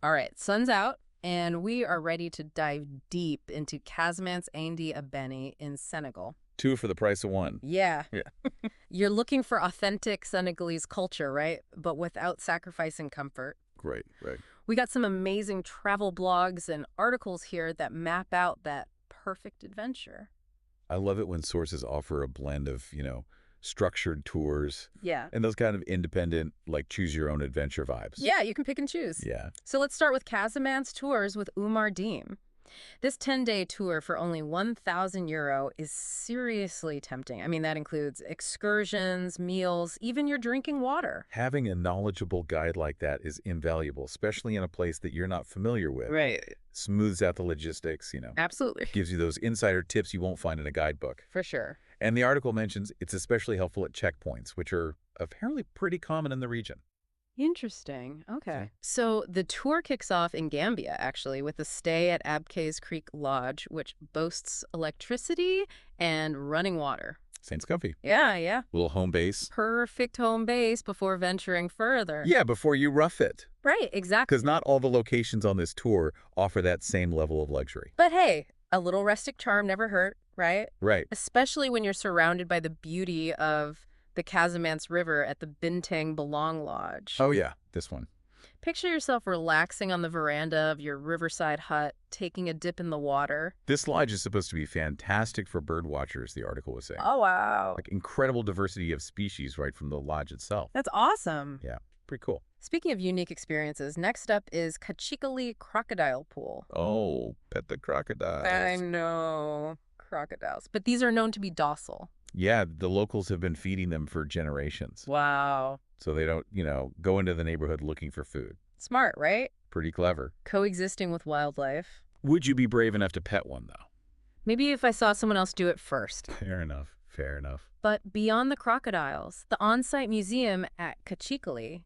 All right, sun's out, and we are ready to dive deep into Casamance Indi Abeni in Senegal. Two for the price of one. Yeah, Yeah. you're looking for authentic Senegalese culture, right? But without sacrificing comfort. Great, right. We got some amazing travel blogs and articles here that map out that perfect adventure. I love it when sources offer a blend of, structured tours Yeah. and those kind of independent, like choose your own adventure vibes. Yeah, you can pick and choose. Yeah. So let's start with Casamance Tours with Umar Deem. This 10-day tour for only €1,000 is seriously tempting. I mean, that includes excursions, meals, even your drinking water. Having a knowledgeable guide like that is invaluable, especially in a place that you're not familiar with. Right. Smooths out the logistics, Absolutely. gives you those insider tips you won't find in a guidebook. For sure. And the article mentions it's especially helpful at checkpoints, which are apparently pretty common in the region. Interesting. Okay. So the tour kicks off in Gambia, actually, with a stay at Abkay's Creek Lodge, which boasts electricity and running water. St. Scuffy. Yeah. Little home base. Perfect home base before venturing further. Yeah, before you rough it. Right, exactly. Because not all the locations on this tour offer that same level of luxury. But hey, a little rustic charm never hurt, right? Right. Especially when you're surrounded by the beauty of the Casamance River at the Bintang Belong Lodge. Oh, yeah, this one. Picture yourself relaxing on the veranda of your riverside hut, taking a dip in the water. This lodge is supposed to be fantastic for bird watchers, the article was saying. Oh, wow. Like incredible diversity of species right from the lodge itself. That's awesome. Yeah, pretty cool. Speaking of unique experiences, next up is Kachikali Crocodile Pool. Oh, pet the crocodiles. I know. Crocodiles. But these are known to be docile. Yeah, the locals have been feeding them for generations. Wow. So they don't, go into the neighborhood looking for food. Smart, right? Pretty clever. Coexisting with wildlife. Would you be brave enough to pet one, though? Maybe if I saw someone else do it first. Fair enough. Fair enough. But beyond the crocodiles, the on-site museum at Kachikali,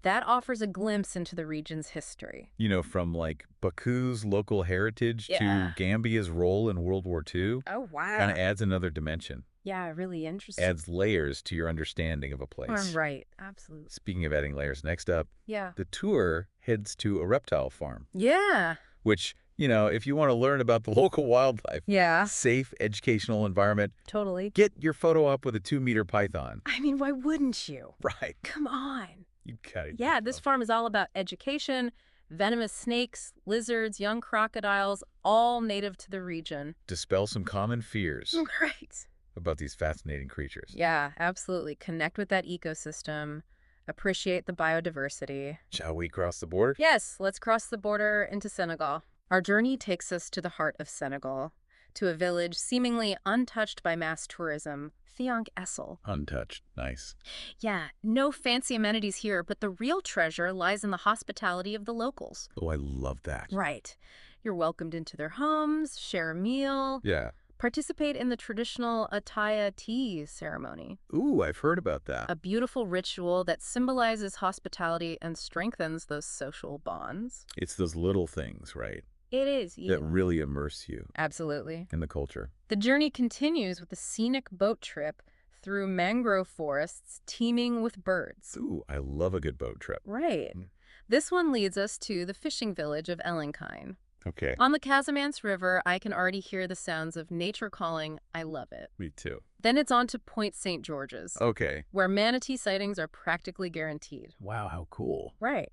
that offers a glimpse into the region's history. From like Baku's local heritage to Gambia's role in World War II. Oh, wow. Kind of adds another dimension. Yeah, really interesting. Adds layers to your understanding of a place. Right, absolutely. Speaking of adding layers, next up, Yeah. the tour heads to a reptile farm. Yeah. Which, if you want to learn about the local wildlife, Yeah. safe educational environment, Totally. get your photo up with a 2-meter python. I mean, why wouldn't you? Right. Come on. You got it. Yeah, this farm is all about education, venomous snakes, lizards, young crocodiles, all native to the region. Dispel some common fears Right. about these fascinating creatures. Yeah, absolutely. Connect with that ecosystem. Appreciate the biodiversity. Shall we cross the border? Yes, let's cross the border into Senegal. Our journey takes us to the heart of Senegal, to a village seemingly untouched by mass tourism, Thiank Essel. Untouched. Nice. Yeah, no fancy amenities here, but the real treasure lies in the hospitality of the locals. Oh, I love that. Right. You're welcomed into their homes, share a meal, Yeah. participate in the traditional Ataya tea ceremony, Ooh, I've heard about that. a beautiful ritual that symbolizes hospitality and strengthens those social bonds. It's those little things, right, It is. that really immerse you Absolutely. in the culture. The journey continues with a scenic boat trip through mangrove forests teeming with birds. Ooh, I love a good boat trip. Right. Mm. This one leads us to the fishing village of Elenkine. Okay. On the Casamance River, I can already hear the sounds of nature calling. I love it. Me too. Then it's on to Point St. George's, Okay. where manatee sightings are practically guaranteed. Wow, how cool. Right.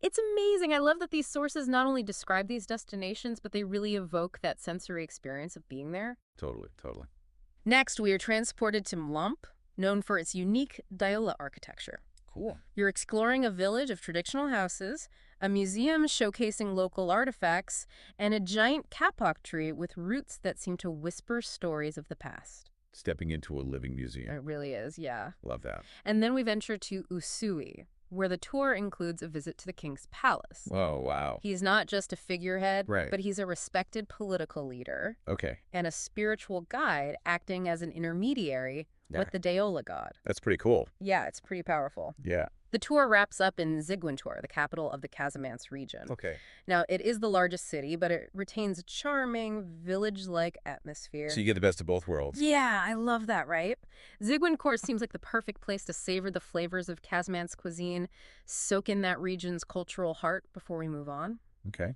It's amazing. I love that these sources not only describe these destinations, but they really evoke that sensory experience of being there. Totally, totally. Next, we are transported to Mlump, known for its unique Diola architecture. Cool. You're exploring a village of traditional houses, a museum showcasing local artifacts, and a giant kapok tree with roots that seem to whisper stories of the past. Stepping into a living museum. It really is, yeah. Love that. And then we venture to Usui, where the tour includes a visit to the king's palace. Oh, wow. He's not just a figurehead, Right. but he's a respected political leader Okay. and a spiritual guide acting as an intermediary Yeah. with the Daola god. That's pretty cool. Yeah, it's pretty powerful. Yeah. The tour wraps up in Ziguinchor, the capital of the Casamance region. Okay. Now, it is the largest city, but it retains a charming, village-like So atmosphere. you get the best of both worlds. Yeah, I love that, right? Ziguinchor seems like the perfect place to savor the flavors of Casamance cuisine, soak in that region's cultural heart before we move on. Okay.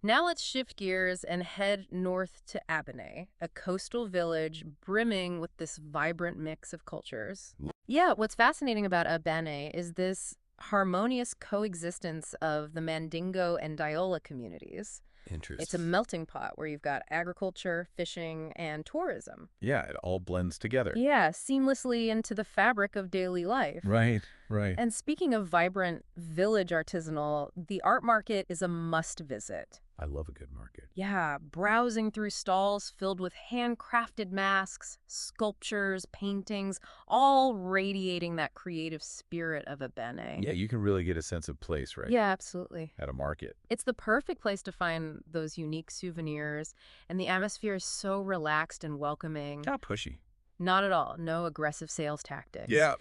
Now let's shift gears and head north to Aberney, a coastal village brimming with this vibrant mix of cultures. Yeah, what's fascinating about Aberney is this harmonious coexistence of the Mandingo and Diola communities. It's a Interesting. melting pot where you've got agriculture, fishing, and tourism. Yeah, it all blends together. Yeah, seamlessly into the fabric of daily life. Right, right. And speaking of vibrant village artisanal, the art market is a must visit. I love a good market. Yeah, browsing through stalls filled with handcrafted masks, sculptures, paintings, all radiating that creative spirit of Abene. Yeah, you can really get a sense of place, right? Yeah, absolutely. At a market. It's the perfect place to find those unique souvenirs, and the atmosphere is so relaxed and welcoming. Not pushy. Not at all. No aggressive sales tactics. Yeah.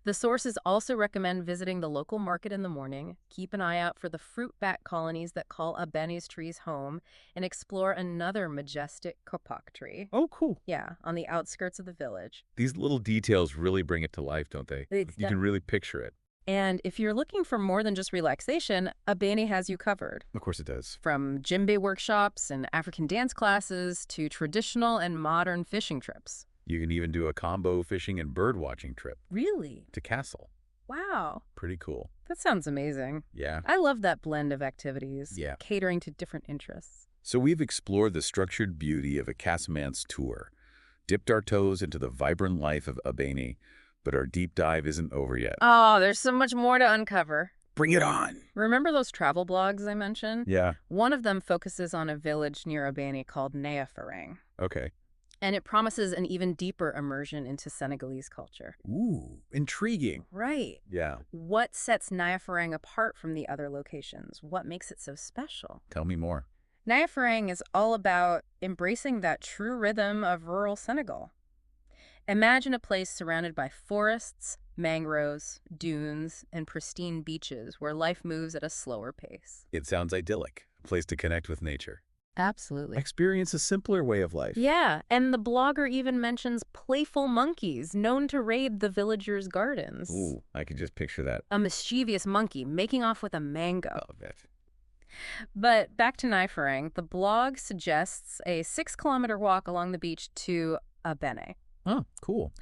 The sources also recommend visiting the local market in the morning, keep an eye out for the fruit bat colonies that call Abene's trees home, and explore another majestic kapok tree. Oh, cool. Yeah, on the outskirts of the village. These little details really bring it to life, don't they? It's You can really picture it. And if you're looking for more than just relaxation, Abene has you covered. Of course it does. From djembe workshops and African dance classes to traditional and modern fishing trips. You can even do a combo fishing and bird watching trip Really? to Castle. Wow. Pretty cool. That sounds amazing. Yeah. I love that blend of activities, Yeah. catering to different interests. So we've explored the structured beauty of a Casamance tour, dipped our toes into the vibrant life of Abene, but our deep dive isn't over yet. Oh, there's so much more to uncover. Bring it on! Remember those travel blogs I mentioned? Yeah. One of them focuses on a village near Abene called Niafrang, Okay. and it promises an even deeper immersion into Senegalese culture. Ooh, intriguing. Right. Yeah. What sets Niafrang apart from the other locations? What makes it so special? Tell me more. Niafrang is all about embracing that true rhythm of rural Senegal. Imagine a place surrounded by forests, mangroves, dunes, and pristine beaches where life moves at a slower pace. It sounds idyllic, a place to connect with nature. Absolutely. Experience a simpler way of life. Yeah, and the blogger even mentions playful monkeys known to raid the villagers' gardens. Ooh, I can just picture that. A mischievous monkey making off with a mango. Love it. But back to Niafrang, the blog suggests a 6-kilometer walk along the beach to Abene. Oh, cool.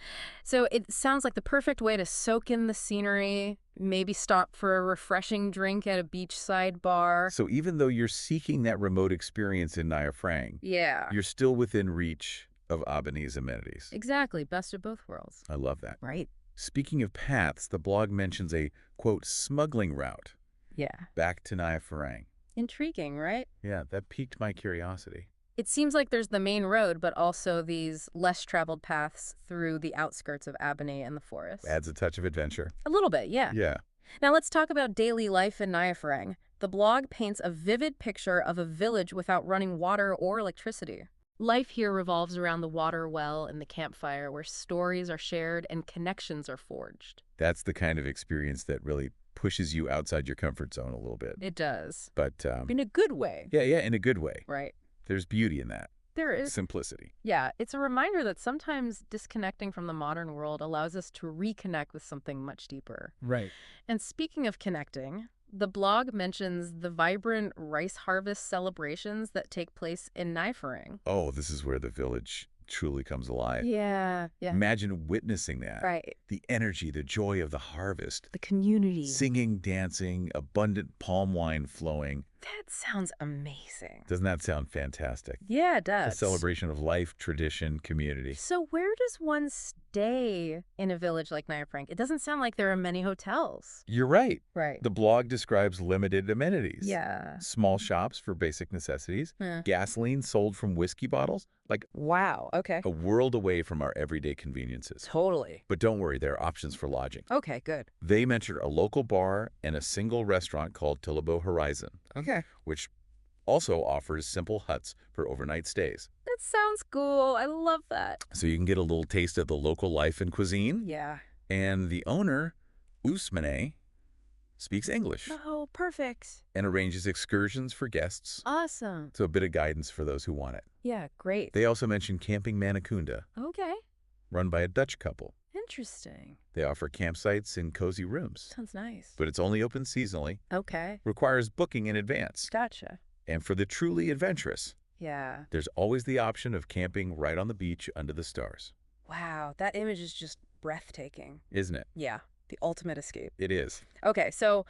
So it sounds like the perfect way to soak in the scenery, maybe stop for a refreshing drink at a beachside bar. So even though you're seeking that remote experience in Niafrang, Yeah. you're still within reach of Abene's amenities. Exactly. Best of both worlds. I love that. Right. Speaking of paths, the blog mentions a, quote, smuggling route Yeah. back to Niafrang. Intriguing, right? Yeah, that piqued my curiosity. It seems like there's the main road, but also these less traveled paths through the outskirts of Aberney and the forest. Adds a touch of adventure. A little bit, yeah. Yeah. Now let's talk about daily life in Niafrang. The blog paints a vivid picture of a village without running water or electricity. Life here revolves around the water well and the campfire, where stories are shared and connections are forged. That's the kind of experience that really pushes you outside your comfort zone a little bit. It does. But, In a good way. yeah, in a good way. Right. There's beauty in that. There is. Simplicity. Yeah, it's a reminder that sometimes disconnecting from the modern world allows us to reconnect with something much deeper. Right. And speaking of connecting, the blog mentions the vibrant rice harvest celebrations that take place in Niafrang. Oh, this is where the village truly comes alive. Yeah. Imagine witnessing that. Right. The energy, the joy of the harvest. The community. Singing, dancing, abundant palm wine flowing. That sounds amazing. Doesn't that sound fantastic? Yeah, it does. A celebration of life, tradition, community. So where does one stay in a village like Niafrang? It doesn't sound like there are many hotels. You're right. Right. The blog describes limited amenities. Yeah. Small shops for basic necessities. Yeah. Gasoline sold from whiskey bottles. Like Wow. Okay. a world away from our everyday conveniences. Totally. But don't worry, there are options for lodging. Okay, good. They mentioned a local bar and a single restaurant called Tillabo Horizon, Okay. which also offers simple huts for overnight stays. That sounds cool. I love that. So you can get a little taste of the local life and cuisine. Yeah. And the owner Ousmane speaks English Oh, perfect. and arranges excursions for guests, Awesome. so a bit of guidance for those who want it. Yeah, great. They also mention Camping Manakunda, Okay. run by a Dutch couple. Interesting. They offer campsites and cozy rooms, Sounds nice. but it's only open seasonally, Okay. requires booking in advance. Gotcha. And for the truly adventurous, Yeah. there's always the option of camping right on the beach under the stars. Wow, that image is just breathtaking. Isn't it? Yeah, the ultimate escape. It is. Okay, so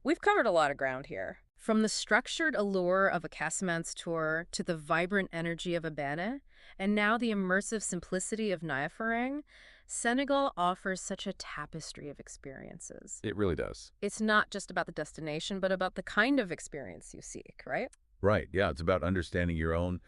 we've covered a lot of ground here. From the structured allure of a Casamance tour to the vibrant energy of Abane, and now the immersive simplicity of Niafrang, Senegal offers such a tapestry of experiences. It really does. It's not just about the destination, but about the kind of experience you seek, right? Right. Yeah, it's about understanding your own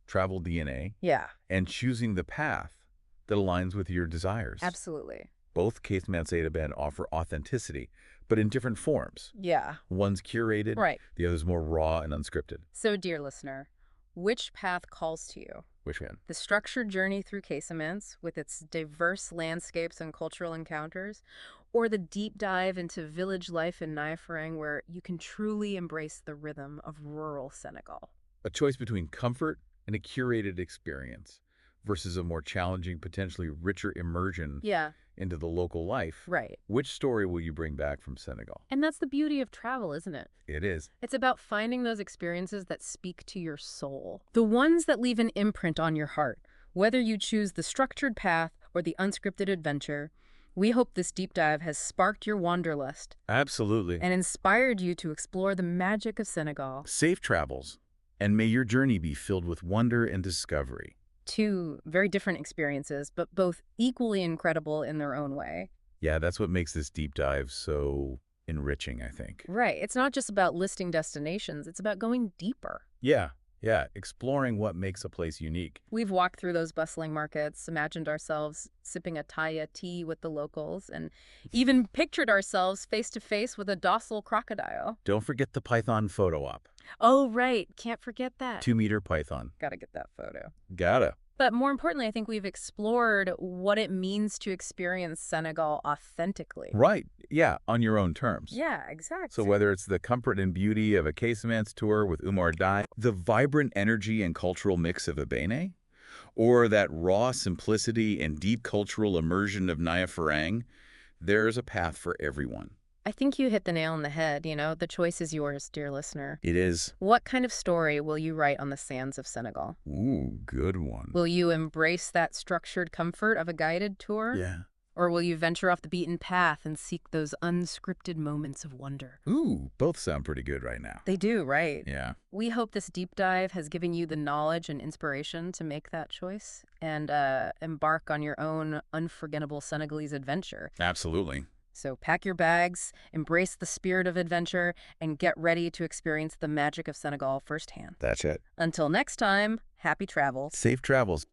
travel DNA Yeah, and choosing the path that aligns with your desires. absolutely. Both Casamance and Abane offer authenticity, but in different forms. Yeah, One's curated, right. the other's more raw and unscripted. So, dear listener, which path calls to you? Which one? The structured journey through Casamance with its diverse landscapes and cultural encounters, or the deep dive into village life in Niafrang where you can truly embrace the rhythm of rural Senegal? A choice between comfort and a curated experience versus a more challenging, potentially richer immersion Yeah, into the local life. right. Which story will you bring back from Senegal? And that's the beauty of travel, isn't it? It is. It's about finding those experiences that speak to your soul. The ones that leave an imprint on your heart. Whether you choose the structured path or the unscripted adventure, we hope this deep dive has sparked your wanderlust Absolutely. and inspired you to explore the magic of Senegal. Safe travels, and may your journey be filled with wonder and discovery. Two very different experiences, but both equally incredible in their own way. Yeah, that's what makes this deep dive so enriching, I think. Right. It's not just about listing destinations, it's about going deeper. Yeah, exploring what makes a place unique. We've walked through those bustling markets, imagined ourselves sipping a Taya tea with the locals, and even pictured ourselves face to face with a docile crocodile. Don't forget the python photo op. Oh, right. Can't forget that. 2-meter python. Gotta get that photo. Gotta. But more importantly, I think we've explored what it means to experience Senegal authentically. Right. Yeah, on your own terms. Yeah, exactly. So whether it's the comfort and beauty of a Casamance tour with Umar Dai, the vibrant energy and cultural mix of Abane, or that raw simplicity and deep cultural immersion of Niafrang, there's a path for everyone. I think you hit the nail on the head, the choice is yours, dear listener. It is. What kind of story will you write on the sands of Senegal? Ooh, good one. Will you embrace that structured comfort of a guided tour? Yeah. Or will you venture off the beaten path and seek those unscripted moments of wonder? Ooh, both sound pretty good right now. They do, right? Yeah. We hope this deep dive has given you the knowledge and inspiration to make that choice and embark on your own unforgettable Senegalese adventure. Absolutely. So pack your bags, embrace the spirit of adventure, and get ready to experience the magic of Senegal firsthand. That's it. Until next time, happy travels. Safe travels.